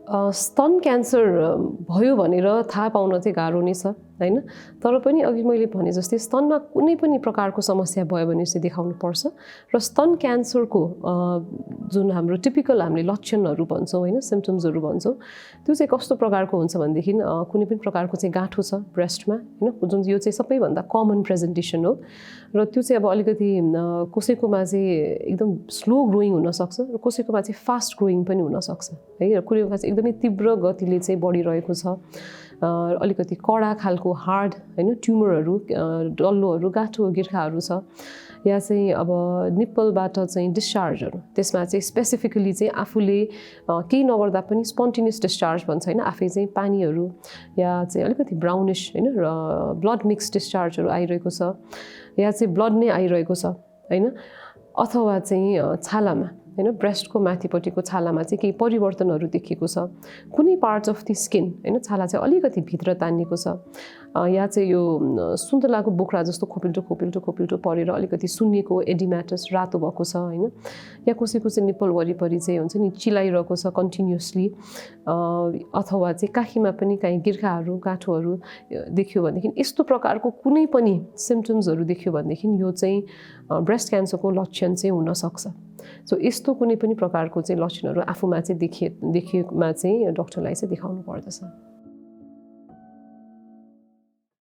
स्तन क्यान्सर भयो भनेर थाहा पाउन चाहिँ गाह्रो नै छ हैन, तर पनि अघि मैले भने जस्तै स्तनमा कुनै पनि प्रकारको समस्या भयो भने चाहिँ देखाउनु पर्छ र स्तन क्यान्सरको जुन हाम्रो टिपिकल हामीले लक्षणहरू भन्छौँ हैन, सिम्पटम्सहरू भन्छौँ, त्यो चाहिँ कस्तो प्रकारको हुन्छ भनेदेखि कुनै पनि प्रकारको चाहिँ गाँठो छ ब्रेस्टमा हैन, जुन यो चाहिँ सबैभन्दा कमन प्रेजेन्टेसन हो र त्यो चाहिँ अब अलिकति कसैकोमा चाहिँ एकदम स्लो ग्रोइङ हुनसक्छ र कसैकोमा चाहिँ फास्ट ग्रोइङ पनि हुनसक्छ है, र कसैकोमा चाहिँ एकदमै तीव्र गतिले चाहिँ बढिरहेको छ, अलिकति कडा खालको हार्ड हैन ट्युमरहरू, डल्लोहरू, गाँठो गिर्खाहरू छ, या चाहिँ अब निप्पलबाट चाहिँ डिस्चार्जहरू, त्यसमा चाहिँ स्पेसिफिकली चाहिँ आफूले केही नगर्दा पनि स्पन्टेनियस डिस्चार्ज भन्छ हैन, आफै चाहिँ पानीहरू या चाहिँ अलिकति ब्राउनिश हैन र ब्लड मिक्स डिस्चार्जहरू आइरहेको छ, या चाहिँ ब्लड नै आइरहेको छ हैन, अथवा चाहिँ छालामा हैन, ब्रेस्टको माथिपट्टिको छालामा चाहिँ केही परिवर्तनहरू देखिएको छ, कुनै पार्ट्स अफ द स्किन हैन, छाला चाहिँ अलिकति भित्र तानिएको छ, या चाहिँ यो सुन्तलाको बोक्रा जस्तो खोपिल्टो खोपिल्टो खोपिल्टो परेर अलिकति सुन्निएको एडिमाटस रातो भएको छ हैन, या कसैको चाहिँ निप्पल वरिपरि चाहिँ हुन्छ नि चिलाइरहेको छ कन्टिन्युअसली, अथवा चाहिँ काखीमा पनि काहीँ गिर्खाहरू गाँठोहरू देखियो भनेदेखि, यस्तो प्रकारको कुनै पनि सिम्पटम्सहरू देखियो भनेदेखि यो चाहिँ ब्रेस्ट क्यान्सरको लक्षण चाहिँ हुनसक्छ। सो यस्तो कुनै पनि प्रकारको चाहिँ लक्षणहरू आफूमा चाहिँ देखिएमा चाहिँ डक्टरलाई चाहिँ देखाउनु पर्दछ।